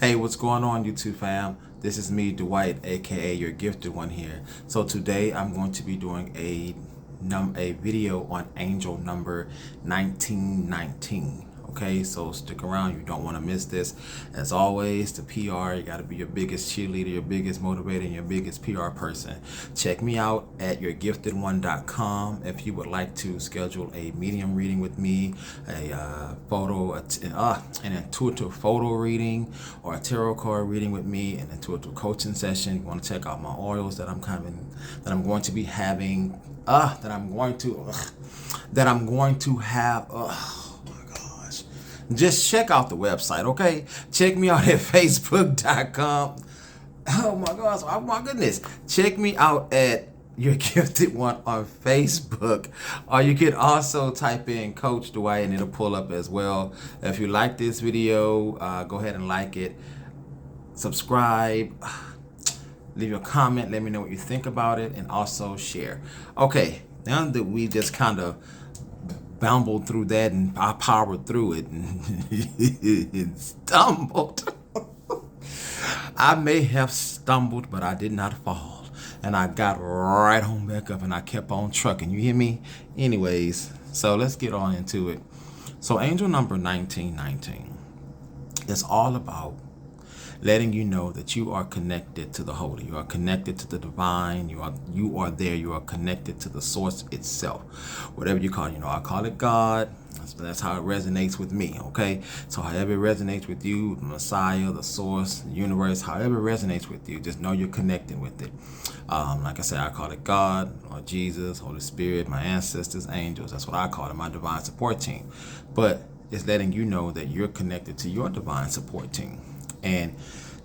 Hey, what's going on, YouTube fam? This is me, Dwight, aka your gifted one here. So today I'm going to be doing a video on angel number 1919. Okay, so stick around. You don't want to miss this. As always, the PR, you got to be your biggest cheerleader, your biggest motivator, and your biggest PR person. Check me out at yourgiftedone.com if you would like to schedule a medium reading with me, an intuitive photo reading, or a tarot card reading with me, an intuitive coaching session. You want to check out my oils that I'm going to be having, that I'm going to have. Just check out the website, okay? Check me out at facebook.com. Oh my gosh, oh my goodness. Check me out at Your Gifted One on Facebook. Or you can also type in Coach Dwight and it'll pull up as well. If you like this video, go ahead and like it. Subscribe. Leave your comment. Let me know what you think about it. And also share. Okay, now that we just kind of bambled through that and I powered through it and stumbled. I may have stumbled, but I did not fall. And I got right on back up and I kept on trucking. You hear me? Anyways, so let's get on into it. So angel number 1919 is all about letting you know that you are connected to the holy, you are connected to the divine, you are there, you are connected to the source itself. Whatever you call it, I call it God. That's how it resonates with me, okay? So however it resonates with you, the Messiah, the source, the universe, however it resonates with you, just know you're connected with it. Like I said, I call it God or Jesus, Holy Spirit, my ancestors, angels. That's what I call it, my divine support team. But it's letting you know that you're connected to your divine support team, and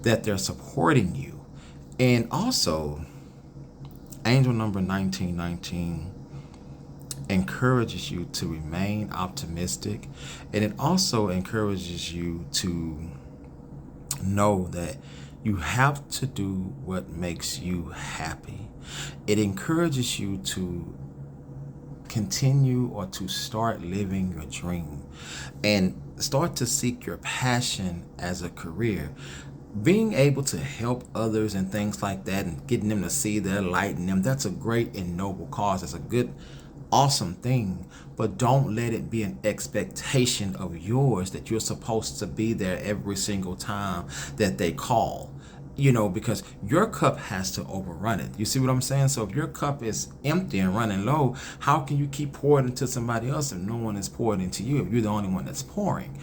that they're supporting you. And also, angel number 1919 encourages you to remain optimistic, and it also encourages you to know that you have to do what makes you happy. It encourages you to continue or to start living your dream and start to seek your passion as a career. Being able to help others and things like that and getting them to see their light in them, that's a great and noble cause. It's a good, awesome thing. But don't let it be an expectation of yours that you're supposed to be there every single time that they call. Because your cup has to overrun it. You see what I'm saying? So if your cup is empty and running low, how can you keep pouring into somebody else if no one is pouring into you, if you're the only one that's pouring?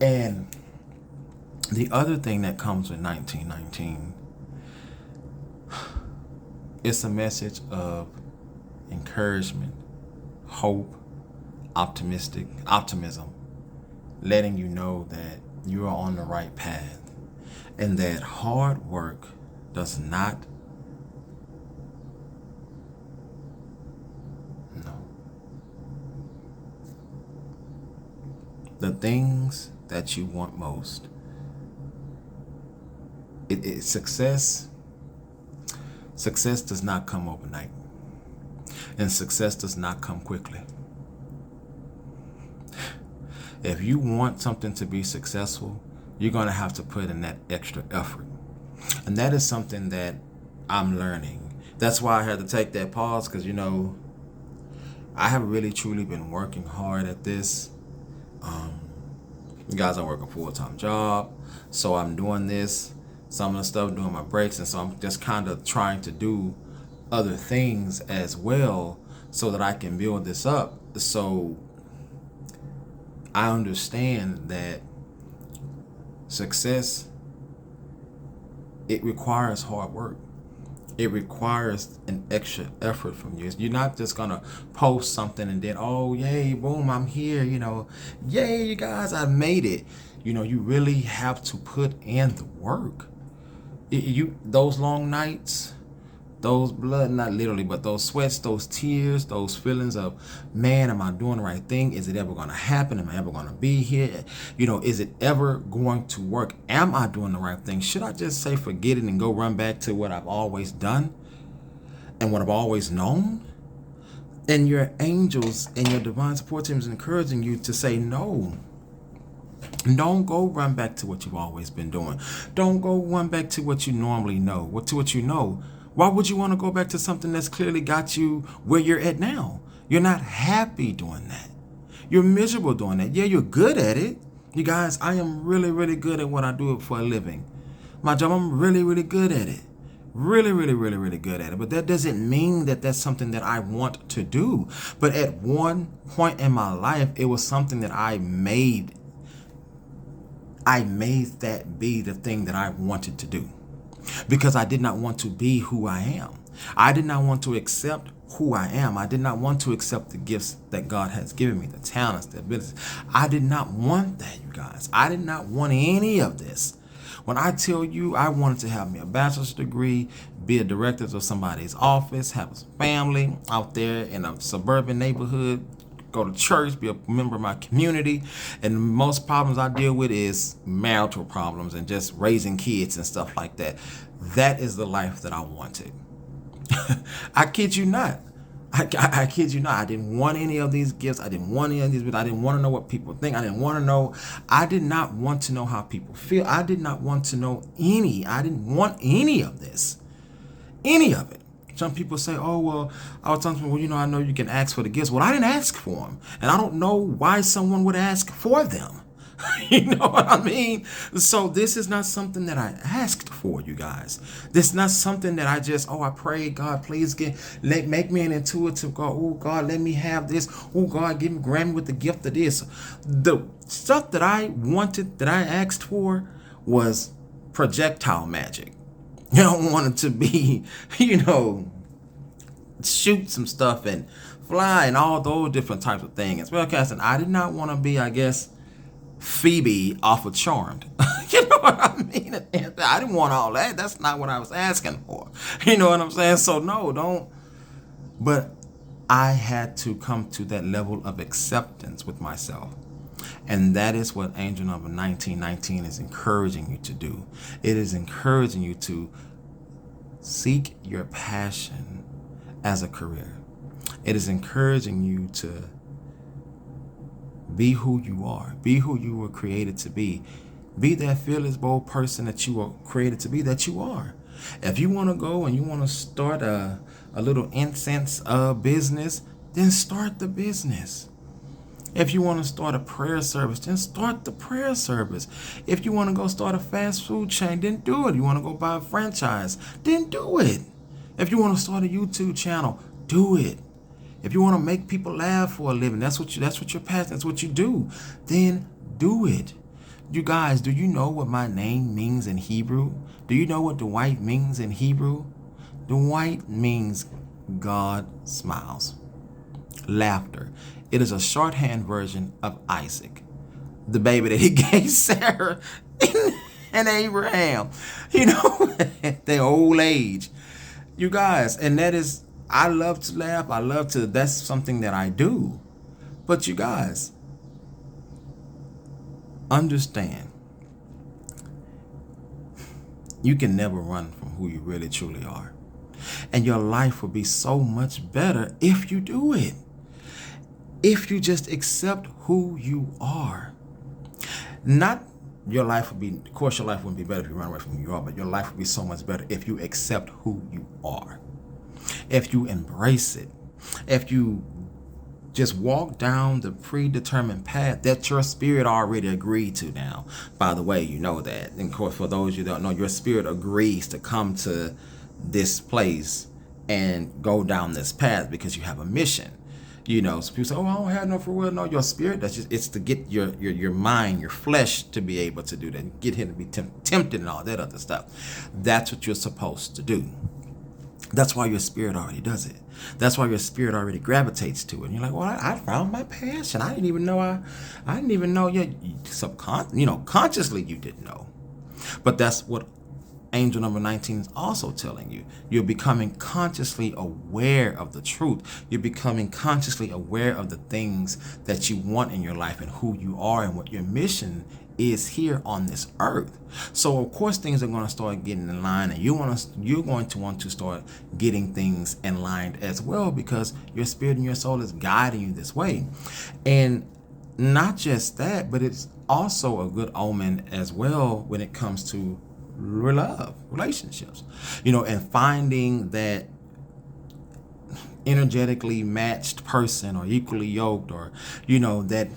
And the other thing that comes with 1919, it's a message of encouragement, hope, optimism, letting you know that you are on the right path. And that hard work does not, the things that you want most, success does not come overnight. And success does not come quickly. If you want something to be successful, you're going to have to put in that extra effort. And that is something that I'm learning. That's why I had to take that pause, because, I have really, truly been working hard at this. You guys, I work a full-time job, so I'm doing this, some of the stuff, doing my breaks, and so I'm just kind of trying to do other things as well so that I can build this up. So I understand that success, it requires hard work. It requires an extra effort from you. You're not just gonna post something and then, oh yay, boom, I'm here, yay, you guys, I made it. You really have to put in the work. Those long nights, those blood, not literally, but those sweats, those tears, those feelings of, man, am I doing the right thing? Is it ever going to happen? Am I ever going to be here? Is it ever going to work? Am I doing the right thing? Should I just say forget it and go run back to what I've always done and what I've always known? And your angels and your divine support team is encouraging you to say no. Don't go run back to what you've always been doing. Don't go run back to what you normally know. What you know. Why would you want to go back to something that's clearly got you where you're at now? You're not happy doing that. You're miserable doing that. Yeah, you're good at it. You guys, I am really, really good at what I do for a living. My job, I'm really, really good at it. Really, really, really, really good at it. But that doesn't mean that that's something that I want to do. But at one point in my life, it was something that I made that be the thing that I wanted to do, because I did not want to be who I am. I did not want to accept who I am. I did not want to accept the gifts that God has given me, the talents, the abilities. I did not want that, you guys. I did not want any of this. When I tell you I wanted to have me a bachelor's degree, be a director of somebody's office, have a family out there in a suburban neighborhood, go to church, be a member of my community, and most problems I deal with is marital problems and just raising kids and stuff like that. That is the life that I wanted. I kid you not. I kid you not. I didn't want any of these gifts. I didn't want any of these, but I didn't want to know what people think. I didn't want to know. I did not want to know how people feel. I did not want to know I didn't want any of this. Any of it. Some people say, oh, well, I was telling them, well, I know you can ask for the gifts. Well, I didn't ask for them. And I don't know why someone would ask for them. You know what I mean? So this is not something that I asked for, you guys. This is not something that I just, I prayed, God, please make me an intuitive God. Oh, God, let me have this. Oh, God, grant me with the gift of this. The stuff that I wanted, that I asked for, was projectile magic. You don't want it to be, shoot some stuff and fly and all those different types of things. Spellcasting, I did not want to be, I guess, Phoebe off of Charmed. You know what I mean? I didn't want all that. That's not what I was asking for. You know what I'm saying? So no, don't. But I had to come to that level of acceptance with myself. And that is what Angel Number 1919 is encouraging you to do. It is encouraging you to seek your passion as a career. It is encouraging you to be who you are. Be who you were created to be. Be that fearless, bold person that you were created to be, that you are. If you want to go and you want to start a little incense business, then start the business. If you want to start a prayer service, then start the prayer service. If you want to go start a fast food chain, then do it. You want to go buy a franchise, then do it. If you want to start a YouTube channel, do it. If you want to make people laugh for a living, that's what your passion, that's what you do, then do it. You guys, do you know what my name means in Hebrew? Do you know what Dwight means in Hebrew? Dwight means God smiles. Laughter. It is a shorthand version of Isaac, the baby that he gave Sarah and Abraham, their old age. You guys, and that is, I love to laugh. That's something that I do. But you guys, understand, you can never run from who you really truly are. And your life will be so much better if you do it. If you just accept who you are. Not your life would be, of course your life wouldn't be better if you run away from who you are, but your life would be so much better if you accept who you are. If you embrace it. If you just walk down the predetermined path that your spirit already agreed to now. By the way, you know that. And of course, for those of you that don't know, your spirit agrees to come to this place and go down this path because you have a mission. So people say, oh, I don't have no free will. No, your spirit, it's to get your mind, your flesh to be able to do that. Get him to be tempted and all that other stuff. That's what you're supposed to do. That's why your spirit already does it. That's why your spirit already gravitates to it. And you're like, well, I found my passion. I didn't even know yet. Consciously you didn't know. But that's what Angel Number 19 is also telling you. You're becoming consciously aware of the truth. You're becoming consciously aware of the things that you want in your life and who you are and what your mission is here on this earth. So of course things are going to start getting in line, and you're going to want to start getting things in line as well, because your spirit and your soul is guiding you this way. And not just that, but it's also a good omen as well when it comes to love, relationships, and finding that energetically matched person or equally yoked, or that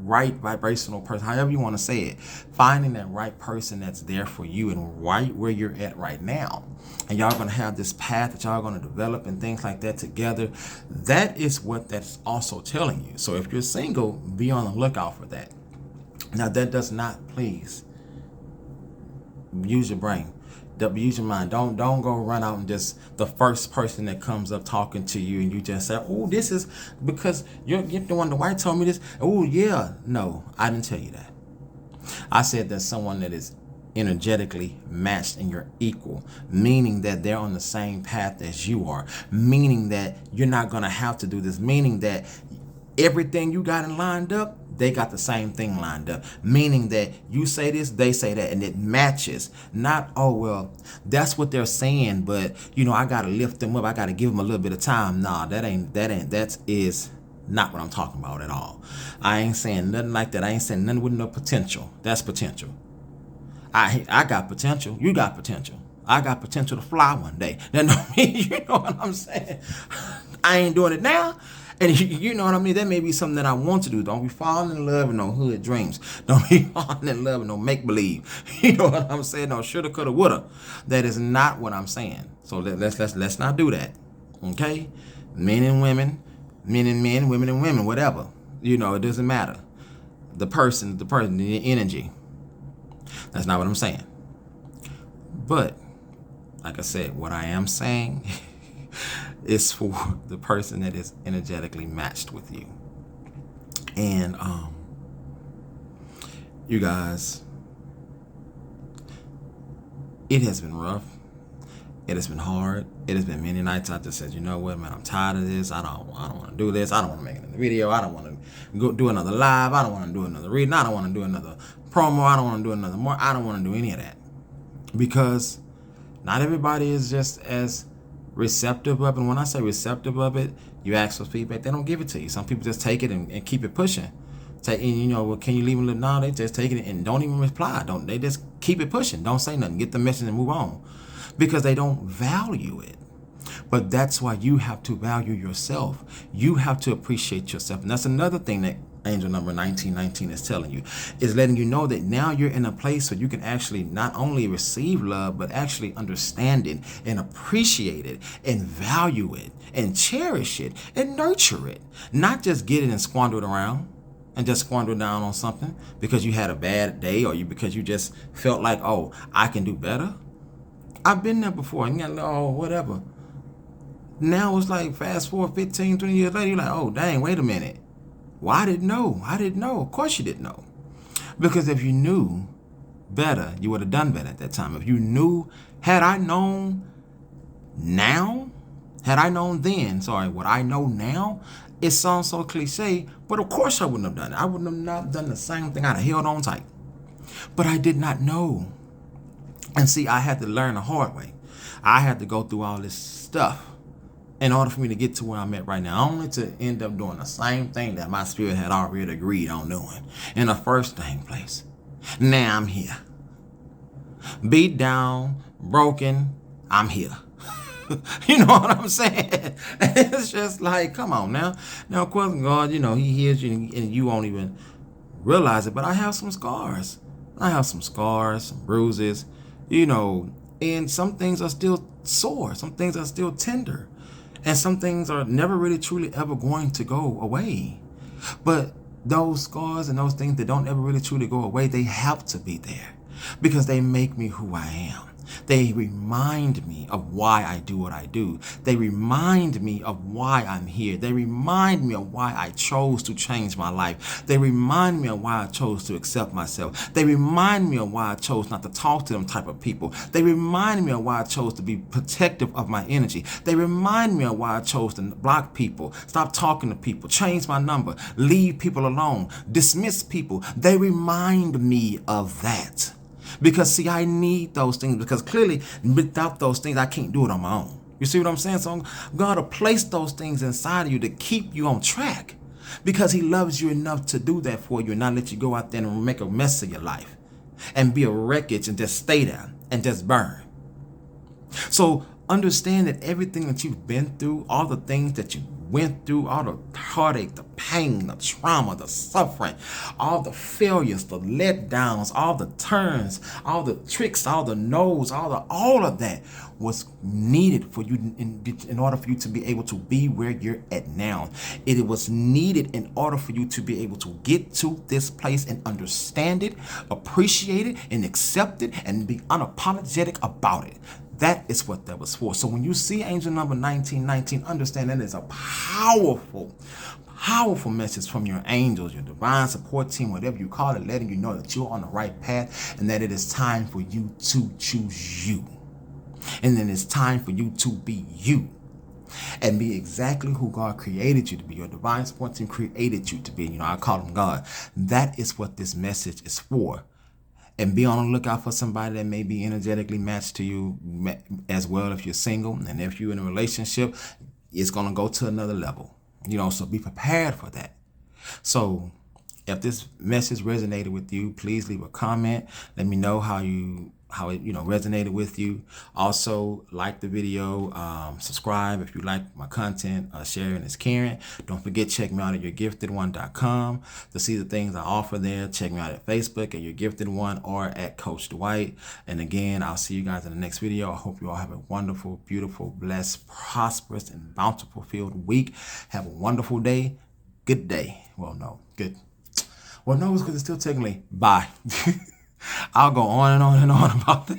right vibrational person, however you want to say it, finding that right person that's there for you and right where you're at right now, and y'all gonna have this path that y'all gonna develop and things like that together. That is what that's also telling you. So if you're single, be on the lookout for that. Now that does not, please use your brain. Use your mind. Don't go run out and just the first person that comes up talking to you and you just say, oh, this is because you're the one, the white told me this. Oh yeah. No, I didn't tell you that. I said that someone that is energetically matched and you're equal, meaning that they're on the same path as you are, meaning that you're not going to have to do this, meaning that everything you got in lined up, they got the same thing lined up, meaning that you say this, they say that, and it matches. Not, oh, well, that's what they're saying, but I got to lift them up. I got to give them a little bit of time. Nah, that is not what I'm talking about at all. I ain't saying nothing like that. I ain't saying nothing with no potential. That's potential. I got potential. You got potential. I got potential to fly one day. That don't mean, you know what I'm saying? I ain't doing it now. And you know what I mean? That may be something that I want to do. Don't be falling in love with no hood dreams. Don't be falling in love with no make-believe. You know what I'm saying? No shoulda, coulda, woulda. That is not what I'm saying. So let's not do that. Okay? Men and women, men and men, women and women, whatever. It doesn't matter. The person, the energy. That's not what I'm saying. But, like I said, what I am saying is for the person that is energetically matched with you. And you guys, it has been rough. It has been hard. It has been many nights I just said, you know what, man, I'm tired of this. I don't want to do this. I don't want to make another video. I don't want to go do another live. I don't want to do another reading. I don't want to do another promo. I don't want to do another more. I don't want to do any of that, because not everybody is just as receptive of it. And when I say receptive of it, you ask for feedback, they don't give it to you. Some people just take it and keep it pushing. Well, can you leave them? No, they just take it and don't even reply. They just keep it pushing. Don't say nothing. Get the message and move on, because they don't value it. But that's why you have to value yourself. You have to appreciate yourself. And that's another thing that angel number 1919 is telling you, is letting you know that now you're in a place where you can actually not only receive love, but actually understand it and appreciate it and value it and cherish it and nurture it. Not just get it and squander it around and just squander it down on something because you had a bad day, or because you just felt like, oh, I can do better. I've been there before, and whatever. Now it's like fast forward 15, 20 years later, you're like, oh, dang, wait a minute. Well, I didn't know. Of course you didn't know. Because if you knew better, you would have done better at that time. If you knew, had I known then, what I know now, it sounds so cliche, but of course I wouldn't have done it. I wouldn't have not done the same thing. I'd have held on tight. But I did not know. And see, I had to learn the hard way. I had to go through all this stuff in order for me to get to where I'm at right now, only to end up doing the same thing that my spirit had already agreed on doing in the first dang place. Now I'm here. Beat down, broken, I'm here. You know what I'm saying? It's just like, come on now. Now, of course, God, He hears you and you won't even realize it, but I have some scars. Some bruises, and some things are still sore. Some things are still tender. And some things are never really truly ever going to go away. But those scars and those things that don't ever really truly go away, they have to be there because they make me who I am. They remind me of why I do what I do. They remind me of why I'm here. They remind me of why I chose to change my life. They remind me of why I chose to accept myself. They remind me of why I chose not to talk to them type of people. They remind me of why I chose to be protective of my energy. They remind me of why I chose to block people, stop talking to people, change my number, leave people alone, dismiss people. They remind me of that. Because, see, I need those things, because clearly without those things, I can't do it on my own. You see what I'm saying? So God will place those things inside of you to keep you on track. because he loves you enough to do that for you and not let you go out there and make a mess of your life and be a wreckage and just stay there and just burn. So understand that everything that you've been through, all the things that you went through, all the heartache, the pain, the trauma, the suffering, all the failures, the letdowns, all the turns, all the tricks, all the no's, all of that was needed for you in order for you to be able to be where you're at now. It was needed in order for you to be able to get to this place and understand it, appreciate it, and accept it, and be unapologetic about it. That is what that was for. So when you see angel number 1919, understand that is a powerful message from your angels, your divine support team, whatever you call it, letting you know that you're on the right path and that it is time for you to choose you. And then it's time for you to be you and be exactly who God created you to be. Your divine support team created you to be. I call them God. That is what this message is for. And be on the lookout for somebody that may be energetically matched to you as well if you're single. And if you're in a relationship, it's going to go to another level. So be prepared for that. So if this message resonated with you, please leave a comment. Let me know how it resonated with you. Also, like the video, subscribe if you like my content. Sharing is caring. Don't forget, check me out at yourgiftedone.com to see the things I offer there. Check me out at Facebook at Your Gifted One or at Coach Dwight. And again, I'll see you guys in the next video. I hope you all have a wonderful, beautiful, blessed, prosperous, and bountiful filled week. Have a wonderful day. Good day. Well, no, good. Well, no, it's because it's still technically bye. I'll go on and on and on about that.